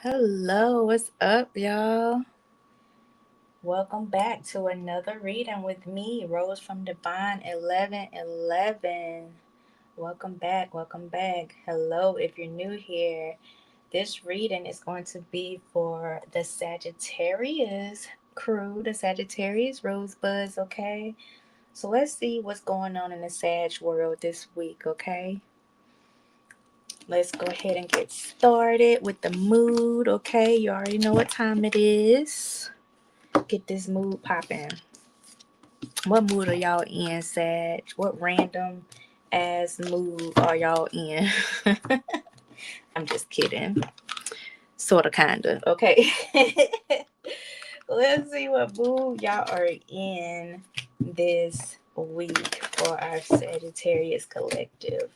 Hello, what's up, y'all? Welcome back to another reading with me, Rose from Divine 1111. Welcome back, welcome back. Hello, if you're new here, this reading is going to be for the Sagittarius crew, the Sagittarius Rosebuds, okay? So let's see what's going on in the Sag world this week, okay? Let's go ahead and get started with the mood, okay? You already know what time it is. Get this mood popping. What mood are y'all in, Sag? What random ass mood are y'all in? I'm just kidding. Sorta, kinda. Okay. Let's see what mood y'all are in this week for our Sagittarius collective.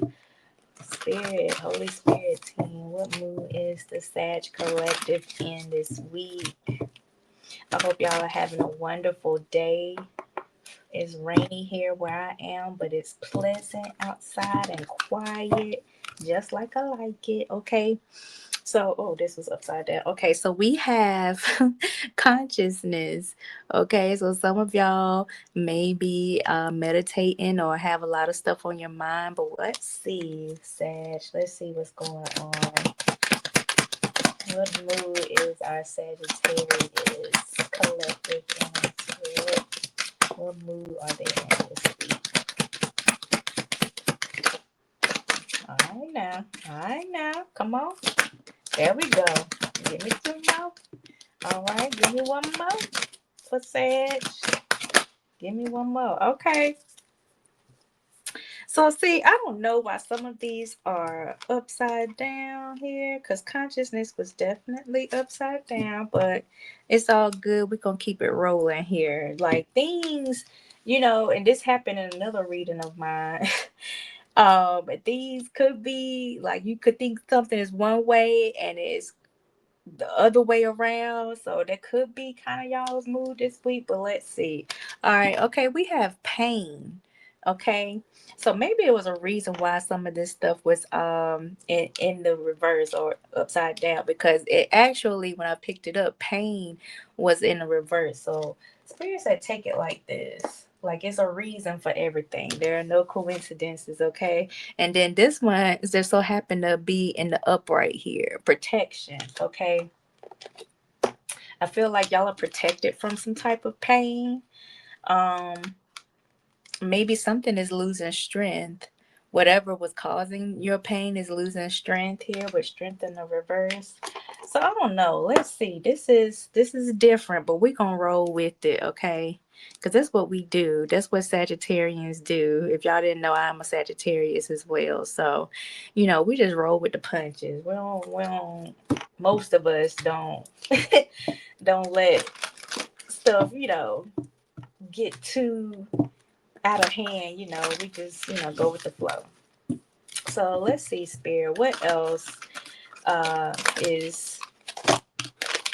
Spirit, Holy Spirit team, what mood is the Sag collective in this week? I hope y'all are having a wonderful day. It's rainy here where I am, but it's pleasant outside and quiet, just like I like it. Okay. So, oh, this was upside down. Okay, so we have consciousness. Okay, so some of y'all may be meditating or have a lot of stuff on your mind, but let's see, Sag. Let's see what's going on. What mood is our Sagittarius collective in? What mood are they in this week? All right now. All right now. Come on. There we go. Give me two more. All right. Give me one more for Sag. Give me one more. Okay. So, see, I don't know why some of these are upside down here because consciousness was definitely upside down, but it's all good. We're going to keep it rolling here. Like things, and this happened in another reading of mine. These could be like you could think something is one way and it's the other way around. So that could be kind of y'all's mood this week, but let's see. All right, okay, we have pain. Okay. So maybe it was a reason why some of this stuff was in the reverse or upside down because it actually when I picked it up, pain was in the reverse. So Spirit said take it like this. Like it's a reason for everything. There are no coincidences, okay? And then this one just so happened to be in the upright here. Protection, okay? I feel like y'all are protected from some type of pain. Um, Maybe something is losing strength. Whatever was causing your pain is losing strength here with strength in the reverse. So I don't know. Let's see. This is different, but we're gonna roll with it, okay? Because that's what we do. That's what Sagittarians do. If y'all didn't know, I'm a Sagittarius as well. So, we just roll with the punches. We don't most of us don't don't let stuff, get too out of hand, we just, go with the flow. So let's see, Spirit, what else is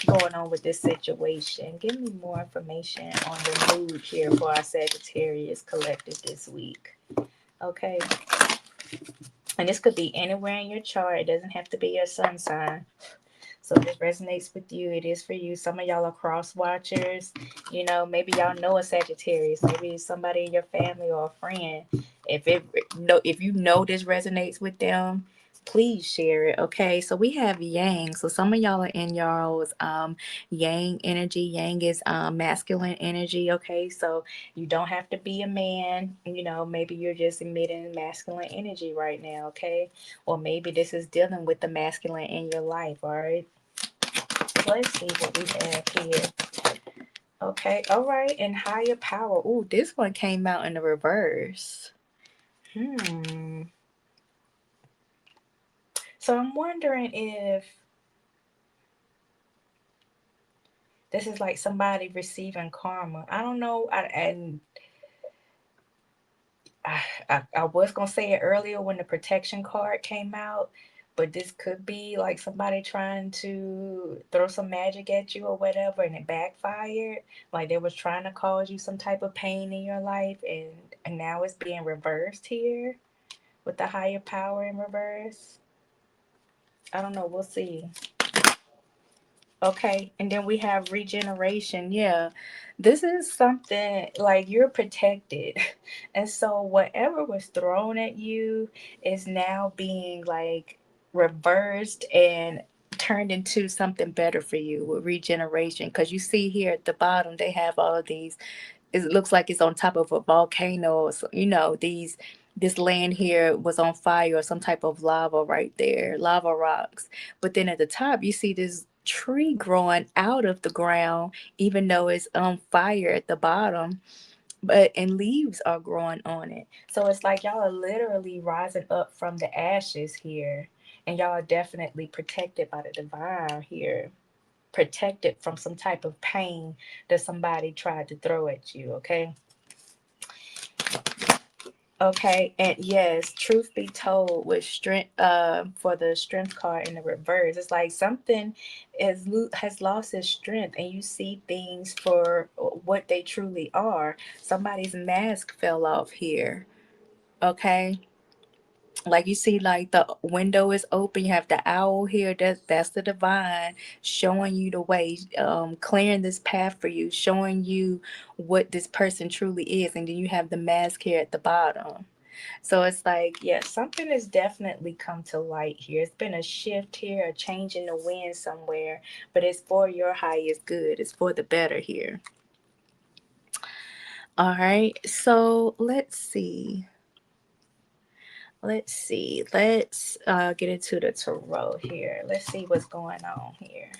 going on with this situation? Give me more information on the mood here for our Sagittarius collective this week. Okay. And this could be anywhere in your chart. It doesn't have to be your sun sign. So if this resonates with you, it is for you. Some of y'all are cross watchers. Maybe y'all know a Sagittarius. Maybe it's somebody in your family or a friend. If you know this resonates with them, please share it. Okay. So we have Yang. So some of y'all are in y'all's Yang energy. Yang is masculine energy. Okay. So you don't have to be a man. Maybe you're just emitting masculine energy right now. Okay. Or maybe this is dealing with the masculine in your life. All right. Let's see what we have here. Okay, all right, and higher power. Ooh, this one came out in the reverse. Hmm. So I'm wondering if this is like somebody receiving karma. I don't know. I was gonna say it earlier when the protection card came out, but this could be like somebody trying to throw some magic at you or whatever, and it backfired. Like they was trying to cause you some type of pain in your life, and now it's being reversed here with the higher power in reverse. I don't know. We'll see. Okay, and then we have regeneration. Yeah, this is something like you're protected. And so whatever was thrown at you is now being like reversed and turned into something better for you with regeneration. Because you see here at the bottom, they have all of these, it looks like it's on top of a volcano. So, this land here was on fire or some type of lava right there, lava rocks. But then at the top, you see this tree growing out of the ground, even though it's on fire at the bottom. But and leaves are growing on it. So it's like y'all are literally rising up from the ashes here. And y'all are definitely protected by the divine here, protected from some type of pain that somebody tried to throw at you. Okay. Okay, and yes, truth be told, with strength, for the strength card in the reverse, it's like something has lost its strength, and you see things for what they truly are. Somebody's mask fell off here. Okay, like you see, like the window is open, you have the owl here, that's the divine showing you the way, clearing this path for you, showing you what this person truly is. And then you have the mask here at the bottom. So it's like, yeah, something has definitely come to light here. It's been a shift here, a change in the wind somewhere, but it's for your highest good, it's for the better here. All right, so let's get into the tarot here. Let's see what's going on here.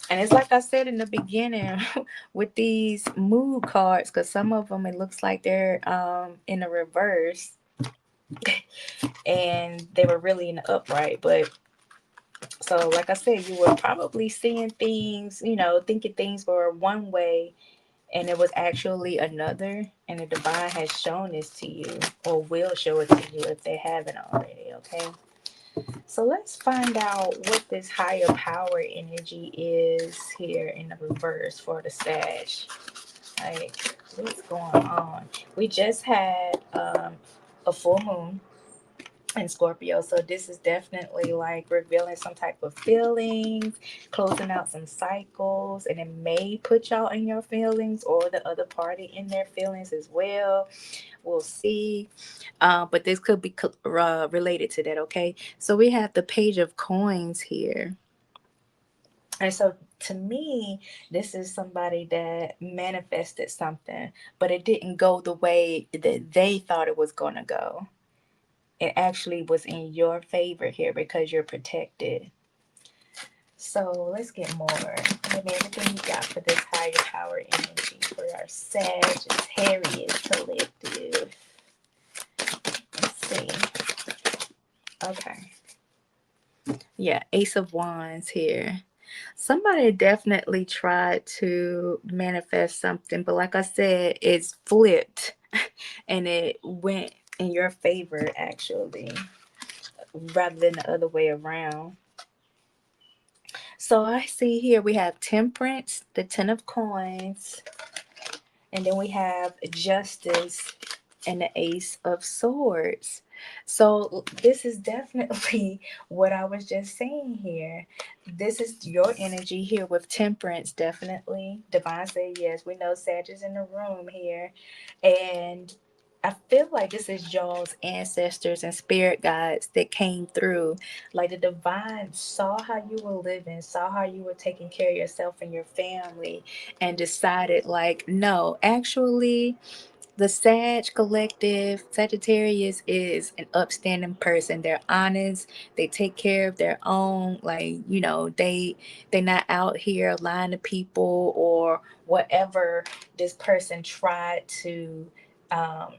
And it's like I said in the beginning with these mood cards, because some of them it looks like they're in the reverse and they were really in the upright. But so, like I said, you were probably seeing things, thinking things were one way and it was actually another. And the divine has shown this to you or will show it to you if they haven't already. Okay. So let's find out what this higher power energy is here in the reverse for the Sag. Like, what's going on? We just had a full moon in Scorpio, so this is definitely like revealing some type of feelings, closing out some cycles, and it may put y'all in your feelings or the other party in their feelings as well. We'll see. But this could be related to that, okay? So we have the Page of Coins here. And so to me, this is somebody that manifested something, but it didn't go the way that they thought it was going to go. It actually was in your favor here because you're protected. So let's get more. Maybe everything you got for this higher power energy for our Sagittarius collective. Let's see. Okay. Yeah, Ace of Wands here. Somebody definitely tried to manifest something, but like I said, it's flipped and it went in your favor actually, rather than the other way around. So I see here we have Temperance, the Ten of Coins, and then we have Justice and the Ace of Swords. So this is definitely what I was just saying here. This is your energy here with Temperance, definitely. Divine said yes. We know Sag is in the room here. And I feel like this is y'all's ancestors and spirit guides that came through. Like the divine saw how you were living, saw how you were taking care of yourself and your family, and decided, like, no, actually, the Sag collective, Sagittarius is an upstanding person. They're honest. They take care of their own. Like, they're not out here lying to people or whatever this person tried to um,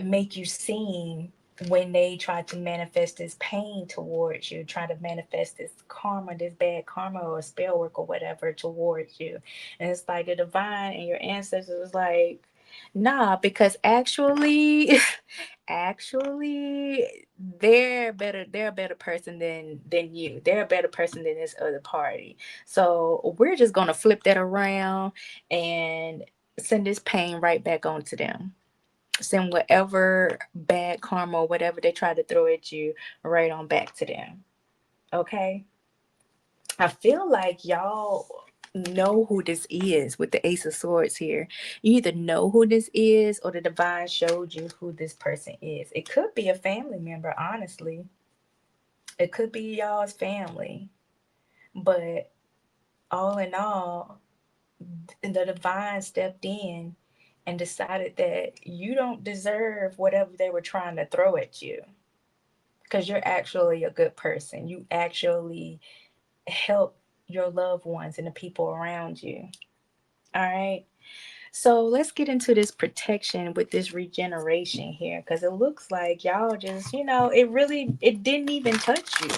make you seem when they try to manifest this pain towards you, try to manifest this karma, this bad karma or spell work or whatever towards you. And it's like the divine and your ancestors was like, nah, because actually actually they're a better person than you. They're a better person than this other party. So we're just gonna flip that around and send this pain right back onto them, send whatever bad karma or whatever they try to throw at you right on back to them. Okay? I feel like y'all know who this is with the Ace of Swords here. You either know who this is or the divine showed you who this person is. It could be a family member, honestly. It could be y'all's family. But all in all, the divine stepped in and decided that you don't deserve whatever they were trying to throw at you because you're actually a good person. You actually help your loved ones and the people around you. All right. So let's get into this protection with this regeneration here because it looks like y'all just, it didn't even touch you.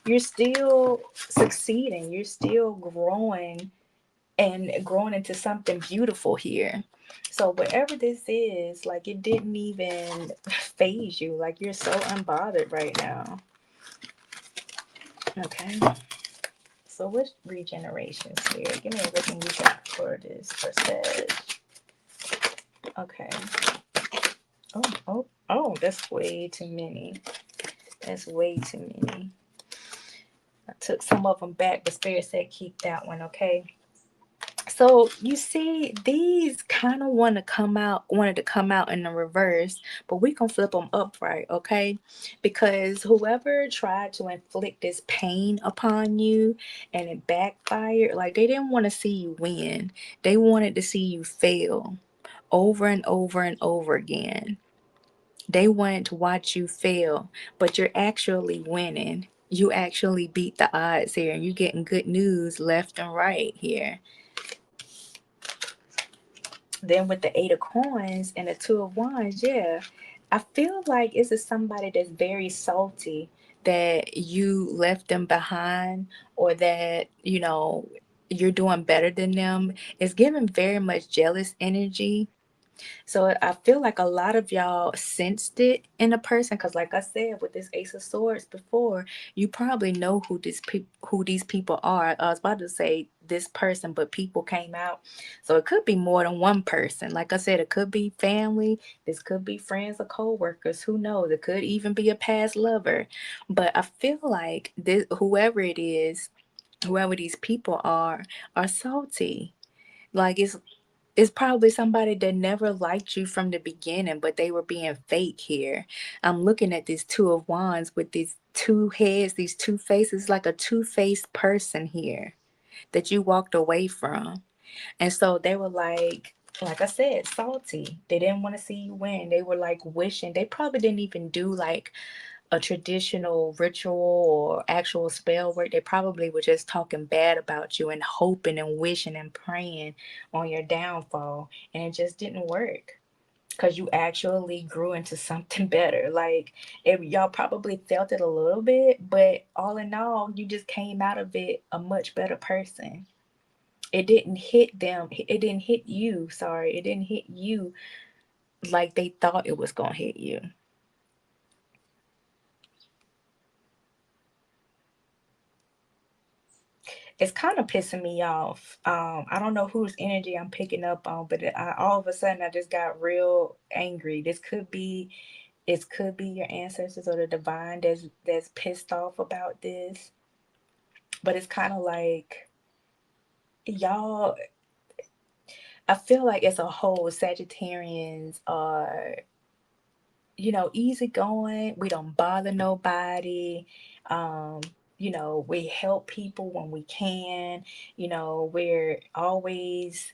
You're still succeeding. You're still growing and growing into something beautiful here. So whatever this is, like it didn't even phase you. Like you're so unbothered right now. Okay. So what regenerations here? Give me everything you got for this for Sag. Okay. Oh, that's way too many. That's way too many. I took some of them back, but Spirit said keep that one, okay? So you see, these kind of wanted to come out in the reverse, but we gonna flip them upright, okay? Because whoever tried to inflict this pain upon you and it backfired, like they didn't want to see you win. They wanted to see you fail over and over and over again. They wanted to watch you fail, but you're actually winning. You actually beat the odds here, and you're getting good news left and right here. Then with the Eight of Coins and the Two of Wands, yeah, I feel like this is somebody that's very salty that you left them behind or that, you're doing better than them. It's giving very much jealous energy. So I feel like a lot of y'all sensed it in a person because, like I said, with this Ace of Swords before, you probably know who these people are. I was about to say this person, but people came out, so it could be more than one person. Like I said, it could be family. This could be friends or coworkers. Who knows? It could even be a past lover. But I feel like this, whoever these people are salty. Like it's probably somebody that never liked you from the beginning, but they were being fake here. I'm looking at this Two of Wands with these two heads, these two faces, like a two-faced person here that you walked away from. And so they were like I said, salty. They didn't want to see you win. They were like wishing. They probably didn't even do like a traditional ritual or actual spell work. They probably were just talking bad about you and hoping and wishing and praying on your downfall. And it just didn't work because you actually grew into something better. Like, y'all probably felt it a little bit, but all in all, you just came out of it a much better person. It didn't hit them. It didn't hit you. Sorry. It didn't hit you like they thought it was going to hit you. It's kind of pissing me off. I don't know whose energy I'm picking up on, but all of a sudden I just got real angry. It could be your ancestors or the divine that's pissed off about this. But it's kind of like y'all. I feel like as a whole, Sagittarians are easygoing. We don't bother nobody. Um, we help people when we can. We're always,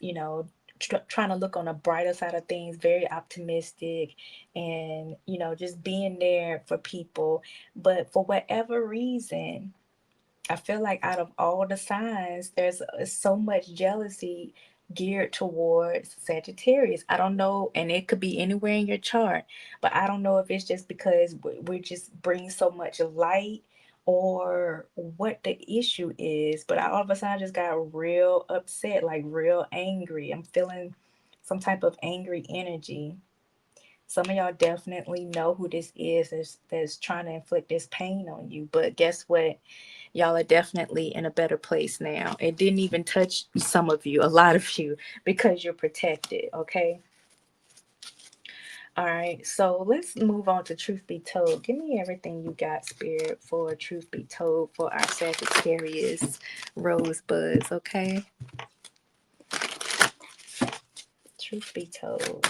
trying to look on the brighter side of things, very optimistic, and, just being there for people. But for whatever reason, I feel like out of all the signs, there's so much jealousy geared towards Sagittarius. I don't know, and it could be anywhere in your chart, but I don't know if it's just because we just bring so much light or what the issue is. But all of a sudden, I just got real upset, like real angry. I'm feeling some type of angry energy. Some of y'all definitely know who this is that's trying to inflict this pain on you. But guess what? Y'all are definitely in a better place now. It didn't even touch some of you, a lot of you, because you're protected, okay? All right, so let's move on to truth be told. Give me everything you got, Spirit, for truth be told for our Sagittarius rosebuds, okay? Truth be told.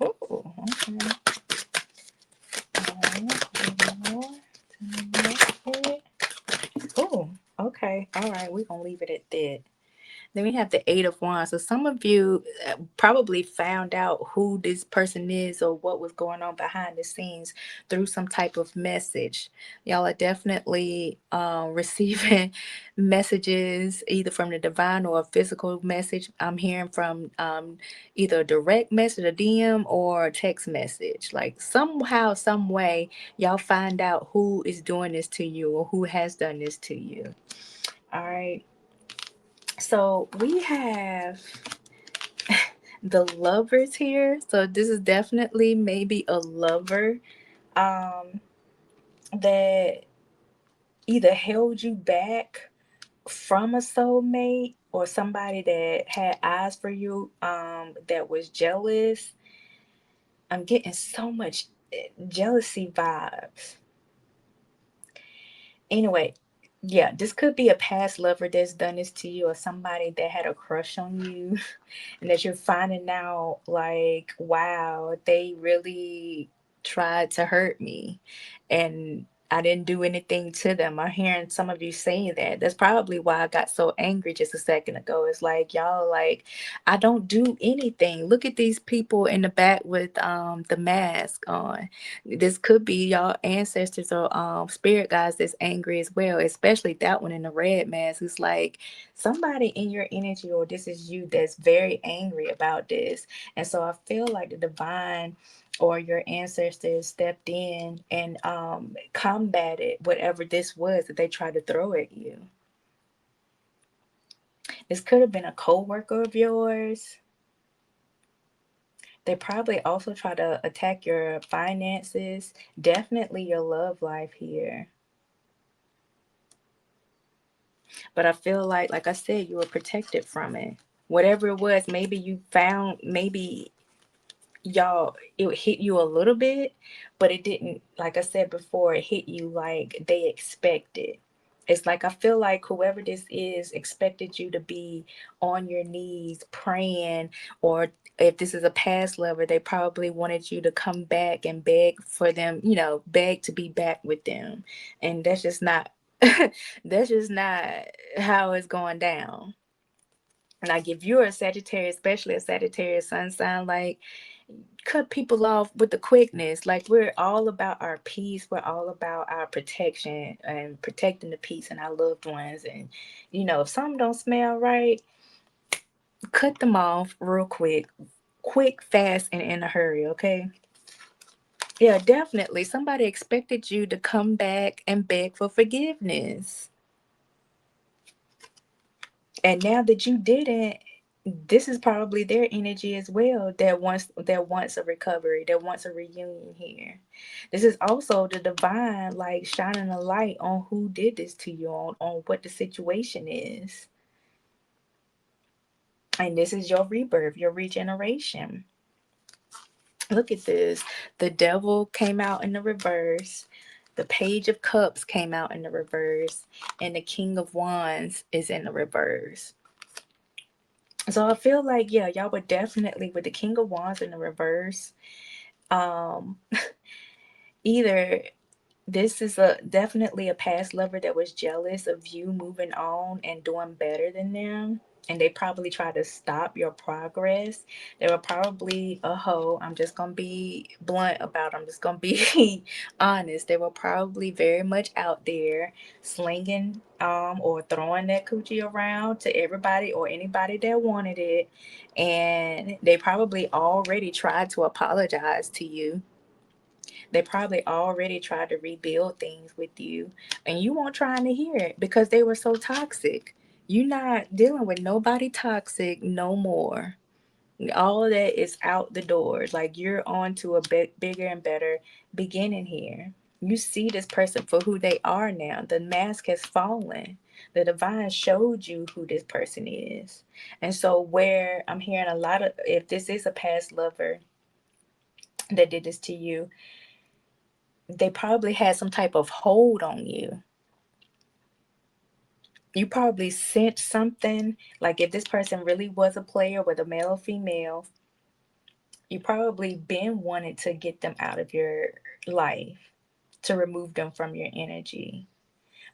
Oh, okay. Oh, okay. All right, we're going to leave it at that. Then we have the Eight of Wands. So some of you probably found out who this person is or what was going on behind the scenes through some type of message. Y'all are definitely receiving messages either from the divine or a physical message. I'm hearing from either a direct message, a DM, or a text message. Like somehow, some way, y'all find out who is doing this to you or who has done this to you. All right. So we have the lovers here. So this is definitely maybe a lover um that either held you back from a soulmate or somebody that had eyes for you that was jealous. I'm getting so much jealousy vibes. Anyway, yeah, this could be a past lover that's done this to you or somebody that had a crush on you and that you're finding out like, wow, they really tried to hurt me and I didn't do anything to them. I'm hearing some of you saying that. That's probably why I got so angry just a second ago. It's like y'all like, I don't do anything. Look at these people in the back with the mask on. This could be y'all ancestors or spirit guides that's angry as well, especially that one in the red mask. It's like somebody in your energy or this is you that's very angry about this. And so I feel like the divine or your ancestors stepped in and combated whatever this was that they tried to throw at you. This could have been a co-worker of yours. They probably also try to attack your finances, definitely your love life here. But I feel like I said, you were protected from it. Whatever it was, maybe you found, maybe y'all, it hit you a little bit, but it didn't, like I said before, it hit you like they expected. It's like I feel like whoever this is expected you to be on your knees praying, or if this is a past lover, they probably wanted you to come back and beg for them, beg to be back with them. And that's just not that's just not how it's going down. Like if you're a Sagittarius, especially a Sagittarius sun sign, like cut people off with the quickness. Like we're all about our peace. We're all about our protection and protecting the peace and our loved ones. And if something don't smell right, cut them off real quick, fast, and in a hurry. Okay. Yeah, definitely. Somebody expected you to come back and beg for forgiveness. And now that you didn't, this is probably their energy as well that wants a recovery, that wants a reunion here. This is also the divine like shining a light on who did this to you, on what the situation is. And this is your rebirth, your regeneration. Look at this. The devil came out in the reverse. The page of cups came out in the reverse. And the king of wands is in the reverse. So I feel like, yeah, y'all were definitely with the King of Wands in the reverse. Um, either this is a definitely a past lover that was jealous of you moving on and doing better than them. And they probably tried to stop your progress. They were probably a hoe. I'm just gonna be blunt about it. I'm just gonna be honest. They were probably very much out there slinging or throwing that coochie around to everybody or anybody that wanted it. And they probably already tried to apologize to you. They probably already tried to rebuild things with you, and you weren't trying to hear it because they were so toxic. You're not dealing with nobody toxic no more. All of that is out the door. Like you're on to a bit bigger and better beginning here. You see this person for who they are now. The mask has fallen. The divine showed you who this person is. And so, where I'm hearing a lot of, if this is a past lover, that did this to you, they probably had some type of hold on you. You probably sent something, like if this person really was a player, whether male or female, you probably been wanted to get them out of your life, to remove them from your energy.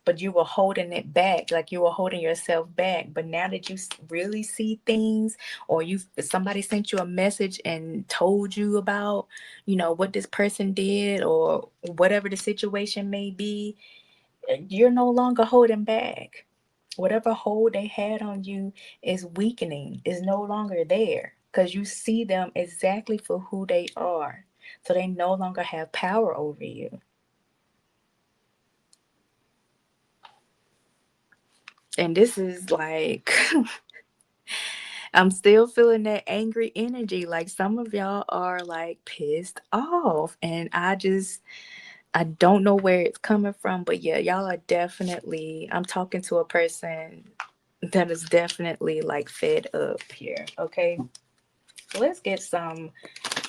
But you were holding it back, like you were holding yourself back. But now that you really see things, or you somebody sent you a message and told you about, what this person did, or whatever the situation may be, you're no longer holding back. Whatever hold they had on you is weakening, is no longer there, because you see them exactly for who they are. So they no longer have power over you. And this is like, I'm still feeling that angry energy. Like some of y'all are like pissed off. And I don't know where it's coming from. But yeah, y'all are definitely, I'm talking to a person that is definitely like fed up here. Okay. So let's get some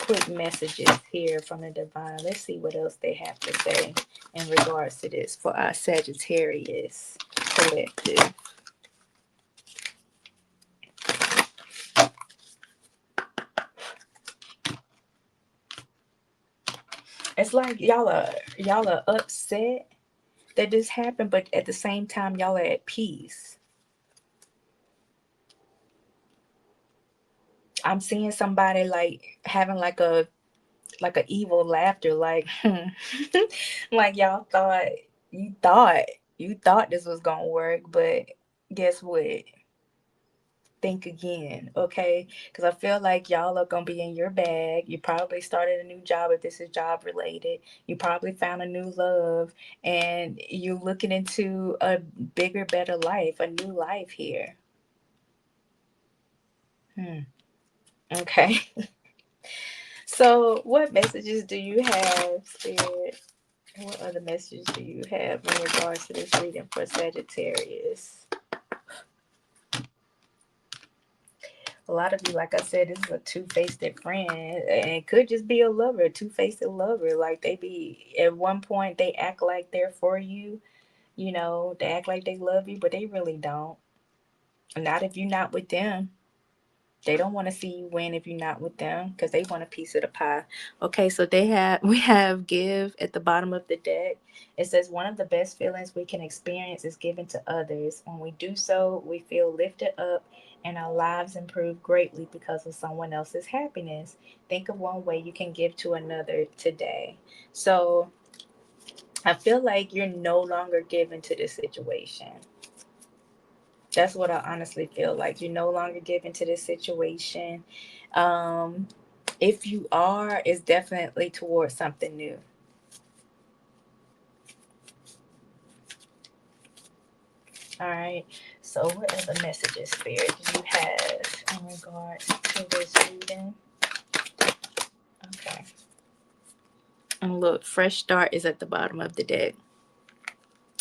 quick messages here from the divine. Let's see what else they have to say in regards to this for our Sagittarius collective. It's like y'all are upset that this happened, but at the same time y'all are at peace. I'm seeing somebody like having like a evil laughter, like like y'all you thought thought this was gonna work, but guess what? Think again, okay? Because I feel like y'all are gonna be in your bag. You probably started a new job if this is job related. You probably found a new love, and you're looking into a bigger, better life, a new life here. Hmm. Okay. So, what messages do you have, Spirit? What other messages do you have in regards to this reading for Sagittarius? A lot of you, like I said, this is a two-faced friend, and it could just be a lover, a two-faced lover. Like they be at one point they act like they're for you, they act like they love you, but they really don't. Not if you're not with them. They don't want to see you win if you're not with them, because they want a piece of the pie. Okay, so we have give at the bottom of the deck. It says one of the best feelings we can experience is giving to others. When we do so, we feel lifted up and our lives improve greatly because of someone else's happiness. Think of one way you can give to another today. So I feel like you're no longer giving to this situation. That's what I honestly feel like. You're no longer giving to this situation. Um, if you are, it's definitely towards something new. All right. So, what other messages, Spirit, do you have in regards to this reading? Okay. And look, fresh start is at the bottom of the deck.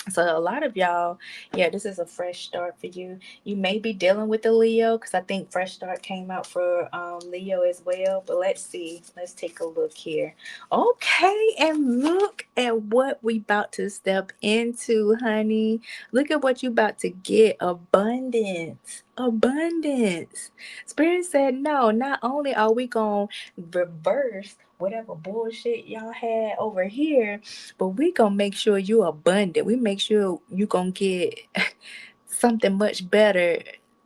So a lot of y'all, yeah, this is a fresh start for you. You may be dealing with the Leo, because I think fresh start came out for Leo as well. But let's see. Let's take a look here. Okay, and look at what we about to step into, honey. Look at what you about to get. Abundance. Abundance. Spirit said no. Not only are we gonna reverse whatever bullshit y'all had over here, but we gonna make sure you abundant. We make sure you gonna get something much better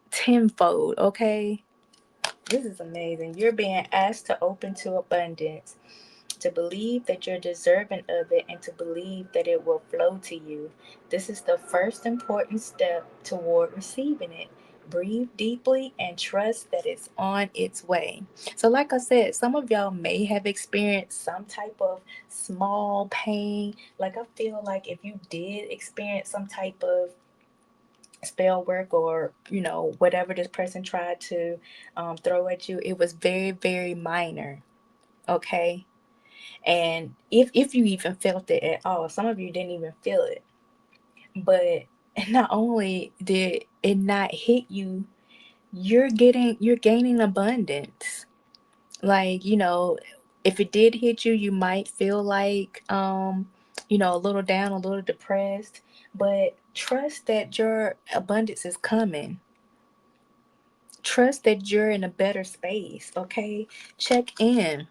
tenfold, okay? This is amazing. You're being asked to open to abundance, to believe that you're deserving of it, and to believe that it will flow to you. This is the first important step toward receiving it. Breathe deeply and trust that it's on its way. So, like I said, some of y'all may have experienced some type of small pain. Like, I feel like if you did experience some type of spell work, or whatever this person tried to throw at you, it was very, very minor. Okay, and if you even felt it at all, some of you didn't even feel it. But not only did it not hit you, you're gaining abundance. Like, If it did hit you, you might feel like, a little down, a little depressed, but trust that your abundance is coming. Trust that you're in a better space, okay? Check in.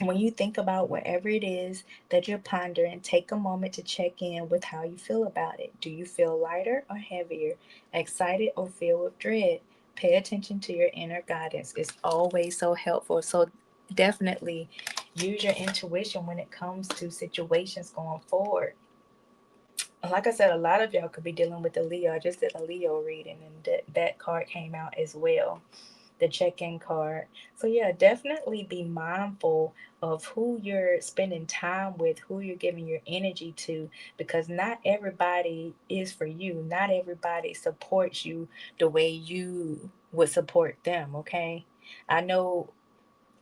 When you think about whatever it is that you're pondering, take a moment to check in with how you feel about it. Do you feel lighter or heavier, excited or filled with dread? Pay attention to your inner guidance. It's always so helpful. So definitely use your intuition when it comes to situations going forward. Like I said, a lot of y'all could be dealing with a Leo. I just did a Leo reading, and that card came out as well, the check-in card. So yeah, definitely be mindful of who you're spending time with, who you're giving your energy to, because not everybody is for you. Not everybody supports you the way you would support them, okay? I know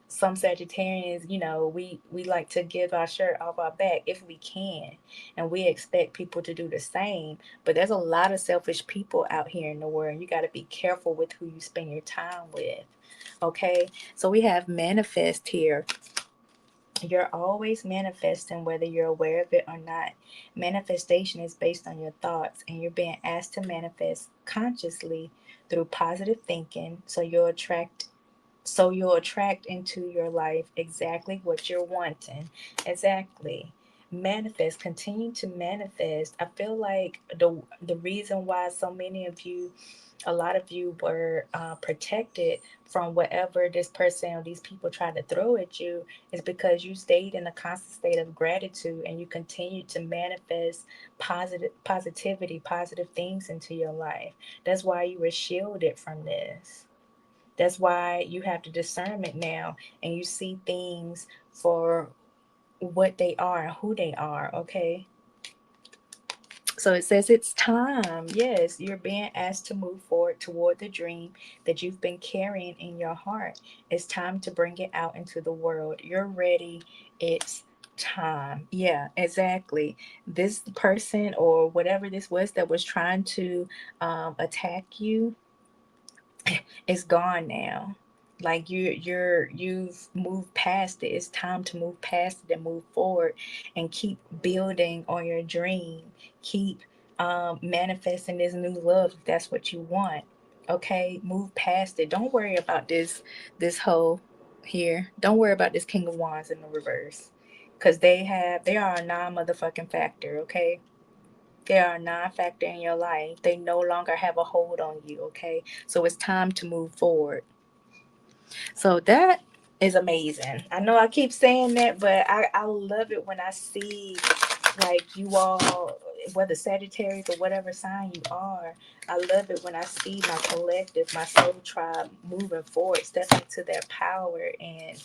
some Sagittarians, we like to give our shirt off our back if we can, and we expect people to do the same. But there's a lot of selfish people out here in the world. You got to be careful with who you spend your time with. Okay, so we have manifest here. You're always manifesting whether you're aware of it or not. Manifestation is based on your thoughts, and you're being asked to manifest consciously through positive thinking, so you'll attract into your life exactly what you're wanting. Exactly. Manifest, continue to manifest. I feel like the reason why so many of you, a lot of you were protected from whatever this person or these people tried to throw at you is because you stayed in a constant state of gratitude, and you continued to manifest positivity, positive things into your life. That's why you were shielded from this. That's why you have the discernment now, and you see things for what they are and who they are, okay? So it says it's time. Yes, you're being asked to move forward toward the dream that you've been carrying in your heart. It's time to bring it out into the world. You're ready. It's time. Yeah, exactly. This person or whatever this was that was trying to attack you, it's gone now. Like you've moved past it. It's time to move past it and move forward and keep building on your dream. Keep manifesting this new love if that's what you want. Okay, move past it. Don't worry about this whole here. Don't worry about this King of Wands in the reverse, because they are a non-motherfucking factor. Okay, they are a non-factor in your life. They no longer have a hold on you, okay? So it's time to move forward. So that is amazing. I know I keep saying that, but I love it when I see, like, you all, whether Sagittarius or whatever sign you are, I love it when I see my collective, my soul tribe moving forward, stepping to their power, and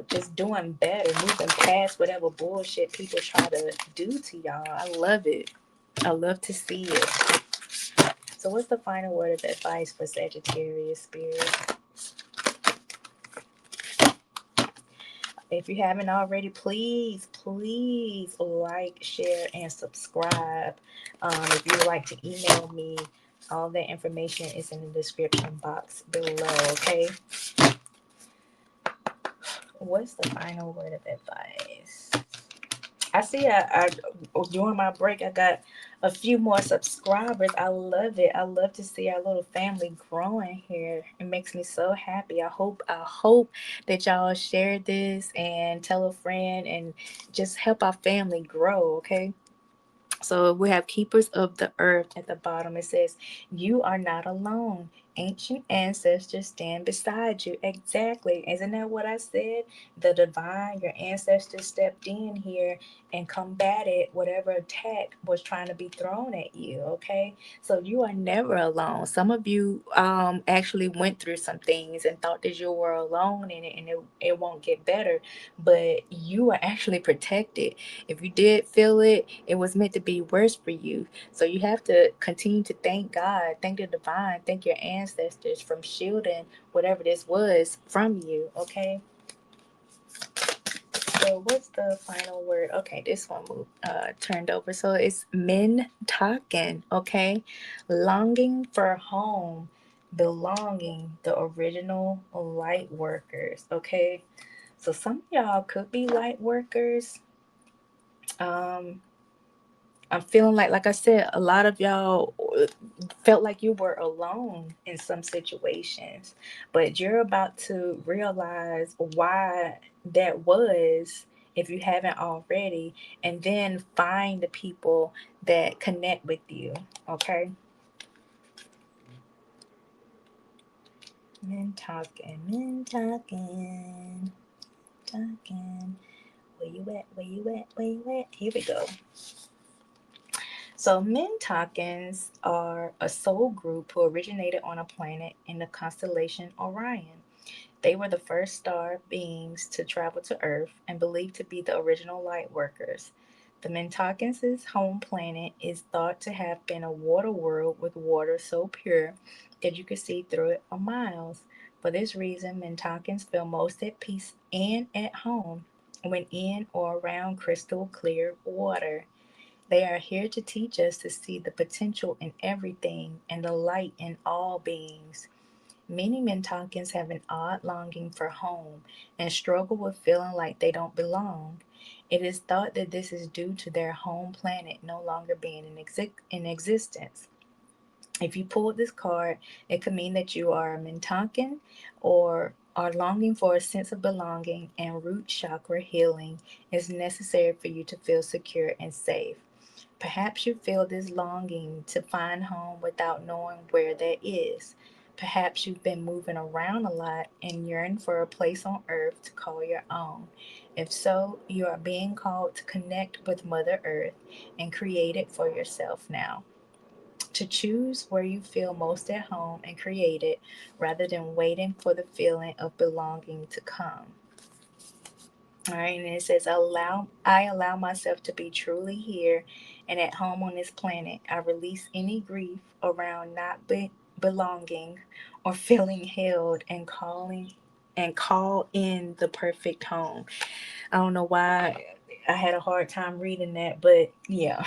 just doing better, moving past whatever bullshit people try to do to y'all. I love it. I love to see it. So, what's the final word of advice for Sagittarius spirit? If you haven't already, please like, share, and subscribe. If you would like to email me, all that information is in the description box below. Okay. What's the final word of advice? I see during my break I got a few more subscribers. I love it. I love to see our little family growing here. It makes me so happy. I hope that y'all share this and tell a friend and just help our family grow, okay? So we have keepers of the earth at the bottom. It says, "You are not alone. Ancient ancestors stand beside you." Exactly. Isn't that what I said? The divine, your ancestors stepped in here and combated whatever attack was trying to be thrown at you. Okay. So you are never alone. Some of you actually went through some things and thought that you were alone in it, and it won't get better. But you are actually protected. If you did feel it, it was meant to be worse for you. So you have to continue to thank God, thank the divine, thank your ancestors from shielding whatever this was from you. Okay. So what's the final word? Okay, this one moved, turned over. So it's men talking. Okay, longing for home, belonging, the original light workers. Okay, So some of y'all could be light workers. Um, I'm feeling like I said, a lot of y'all felt like you were alone in some situations, but you're about to realize why that was if you haven't already, and then find the people that connect with you. Okay, men talking, talking. Where you at? Where you at? Where you at? Here we go. So, Mintakins are a soul group who originated on a planet in the constellation Orion. They were the first star beings to travel to Earth and believed to be the original light workers. The Mintakins' home planet is thought to have been a water world with water so pure that you could see through it for miles. For this reason, Mintakins feel most at peace and at home when in or around crystal clear water. They are here to teach us to see the potential in everything and the light in all beings. Many Mintakans have an odd longing for home and struggle with feeling like they don't belong. It is thought that this is due to their home planet no longer being in existence. If you pulled this card, it could mean that you are a Mintakan or are longing for a sense of belonging, and root chakra healing is necessary for you to feel secure and safe. Perhaps you feel this longing to find home without knowing where that is. Perhaps you've been moving around a lot and yearn for a place on earth to call your own. If so, you are being called to connect with Mother Earth and create it for yourself now. To choose where you feel most at home and create it rather than waiting for the feeling of belonging to come. All right, and it says, I allow myself to be truly here and at home on this planet. I release any grief around not belonging or feeling held and call in the perfect home. I don't know why I had a hard time reading that, but yeah.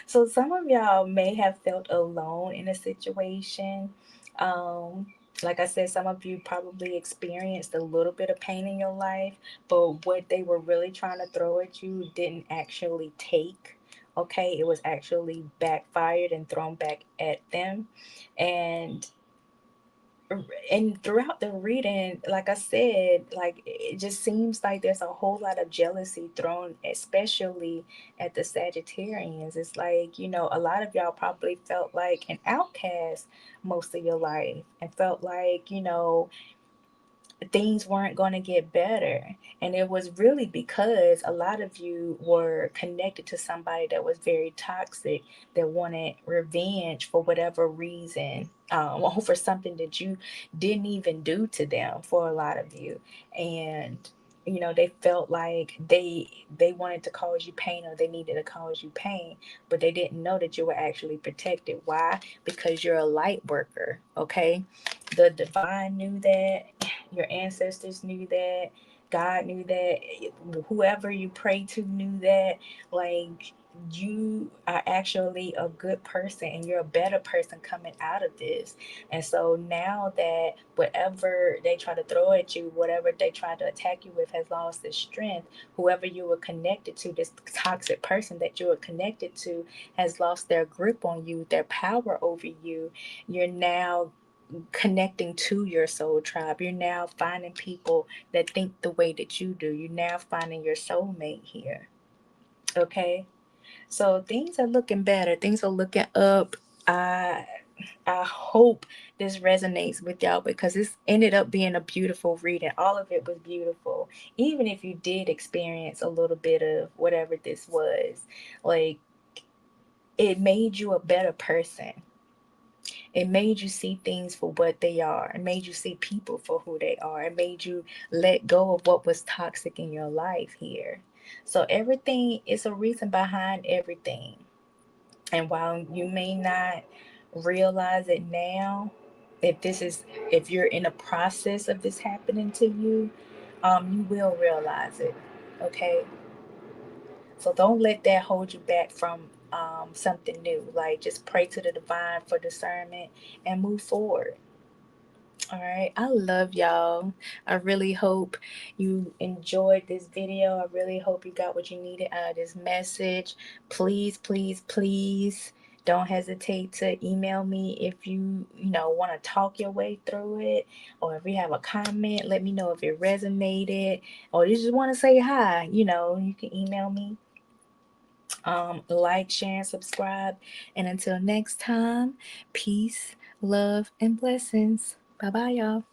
So some of y'all may have felt alone in a situation. Um, like I said, some of you probably experienced a little bit of pain in your life, but what they were really trying to throw at you didn't actually take. Okay, it was actually backfired and thrown back at them. And throughout the reading, like I said, like it just seems like there's a whole lot of jealousy thrown, especially at the Sagittarians. It's like, a lot of y'all probably felt like an outcast most of your life and felt like, things weren't going to get better. And it was really because a lot of you were connected to somebody that was very toxic, that wanted revenge for whatever reason, or for something that you didn't even do to them, for a lot of you. And they felt like they wanted to cause you pain, or they needed to cause you pain, but they didn't know that you were actually protected. Why? Because you're a light worker. Okay, the divine knew that, your ancestors knew that, God knew that, whoever you pray to knew that. Like, you are actually a good person and you're a better person coming out of this. And so now that whatever they try to throw at you, whatever they try to attack you with, has lost its strength, whoever you were connected to, this toxic person that you were connected to, has lost their grip on you, their power over you. You're now connecting to your soul tribe. You're now finding people that think the way that you do. You're now finding your soulmate here. Okay? So things are looking better. Things are looking up. I I hope this resonates with y'all, because this ended up being a beautiful reading. All of it was beautiful. Even if you did experience a little bit of whatever this was, like, it made you a better person. It made you see things for what they are. It made you see people for who they are. It made you let go of what was toxic in your life here. So everything is a reason behind everything. And while you may not realize it now, if you're in a process of this happening to you, you will realize it. Okay. So don't let that hold you back from something new. Like, just pray to the divine for discernment and move forward. All right, I love y'all. I really hope you enjoyed this video. I really hope you got what you needed out of this message. Please, please, please don't hesitate to email me if you want to talk your way through it, or if you have a comment, let me know if it resonated, or you just want to say hi. You can email me. Like, share, and subscribe. And until next time, peace, love, and blessings. Bye bye, y'all.